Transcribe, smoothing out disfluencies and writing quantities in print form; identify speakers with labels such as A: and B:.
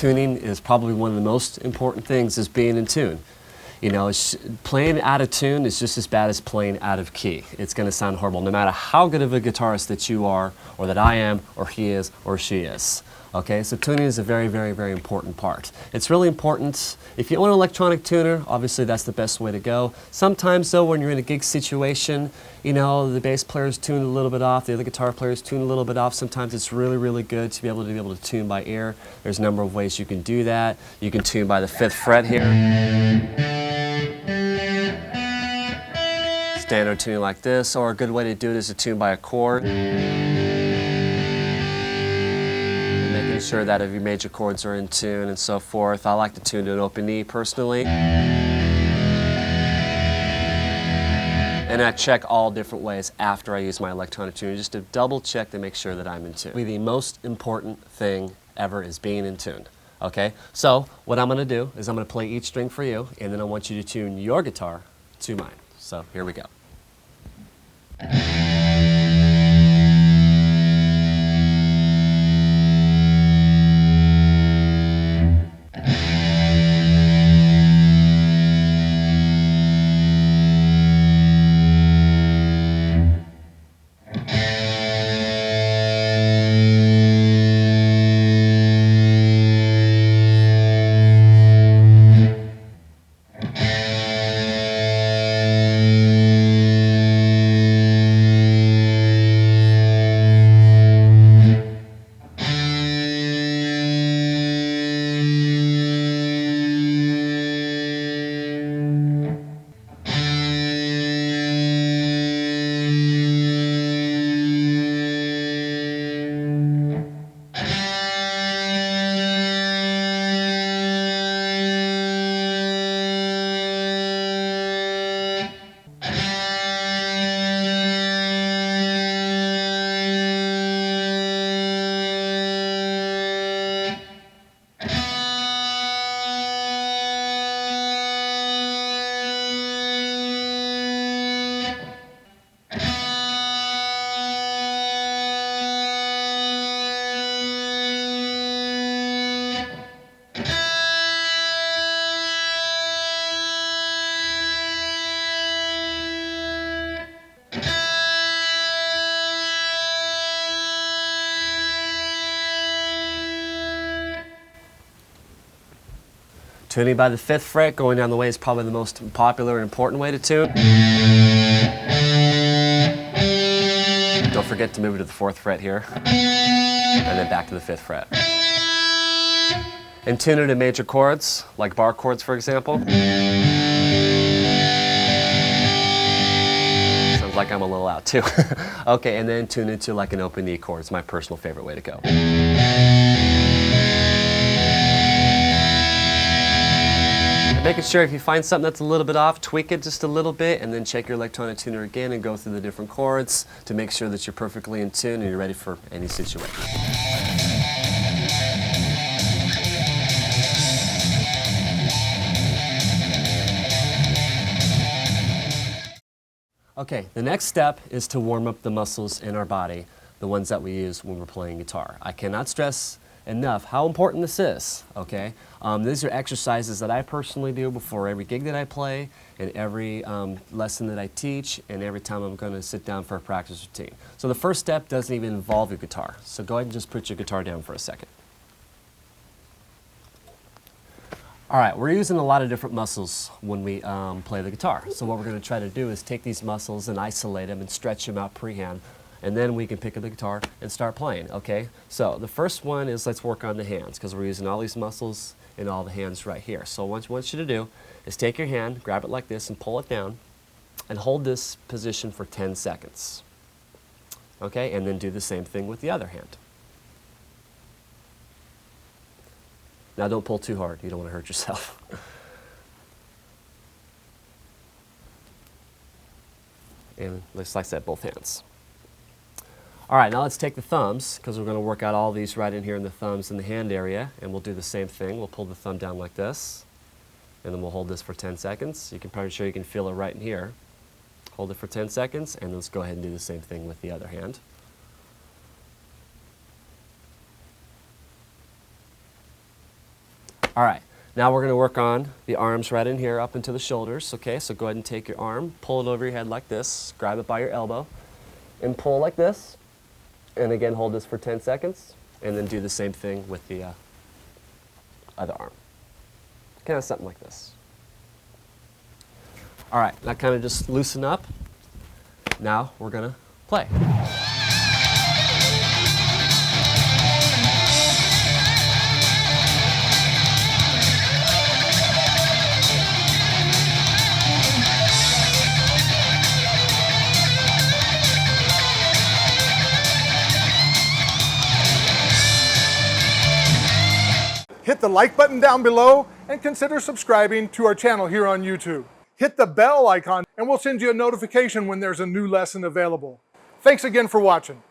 A: tuning is probably one of the most important things, is being in tune. You know, playing out of tune is just as bad as playing out of key. It's going to sound horrible, no matter how good of a guitarist that you are, or that I am, or he is, or she is. Okay, so tuning is a very, very, very important part. It's really important. If you own an electronic tuner, obviously that's the best way to go. Sometimes though, when you're in a gig situation, you know, the bass player's tuned a little bit off, the other guitar player's tuned a little bit off. Sometimes it's really, really good to be able to tune by ear. There's a number of ways you can do that. You can tune by the 5th fret here. Standard tuning like this, or a good way to do it is to tune by a chord. Making sure that your major chords are in tune and so forth. I like to tune to an open E personally. And I check all different ways after I use my electronic tuner, just to double check to make sure that I'm in tune. The most important thing ever is being in tune. Okay, so what I'm going to do is I'm going to play each string for you, and then I want you to tune your guitar to mine. So here we go. Tuning by the 5th fret going down the way is probably the most popular and important way to tune. Don't forget to move to the 4th fret here, and then back to the 5th fret. And tune it to major chords, like bar chords for example. Sounds like I'm a little out too. Okay, and then tune it to like an open E chord. It's my personal favorite way to go. Making sure if you find something that's a little bit off, tweak it just a little bit, and then check your electronic tuner again and go through the different chords to make sure that you're perfectly in tune and you're ready for any situation. Okay, the next step is to warm up the muscles in our body, the ones that we use when we're playing guitar. I cannot stress enough how important this is, okay? These are exercises that I personally do before every gig that I play, and every lesson that I teach, and every time I'm going to sit down for a practice routine. So the first step doesn't even involve your guitar. So go ahead and just put your guitar down for a second. All right, we're using a lot of different muscles when we play the guitar. So what we're going to try to do is take these muscles and isolate them and stretch them out pre-hand, and then we can pick up the guitar and start playing, okay? So the first one is, let's work on the hands, because we're using all these muscles in all the hands right here. So what I want you to do is take your hand, grab it like this, and pull it down, and hold this position for 10 seconds. Okay, and then do the same thing with the other hand. Now don't pull too hard, you don't want to hurt yourself. And just like that, both hands. All right, now let's take the thumbs, because we're going to work out all these right in here in the thumbs and the hand area, and we'll do the same thing. We'll pull the thumb down like this, and then we'll hold this for 10 seconds. You can probably sure you can feel it right in here. Hold it for 10 seconds, and let's go ahead and do the same thing with the other hand. All right, now we're going to work on the arms right in here up into the shoulders, okay? So go ahead and take your arm, pull it over your head like this, grab it by your elbow, and pull like this. And again, hold this for 10 seconds, and then do the same thing with the other arm. Kind of something like this. All right, now kind of just loosen up. Now we're going to play.
B: Hit the like button down below and consider subscribing to our channel here on YouTube. Hit the bell icon and we'll send you a notification when there's a new lesson available. Thanks again for watching.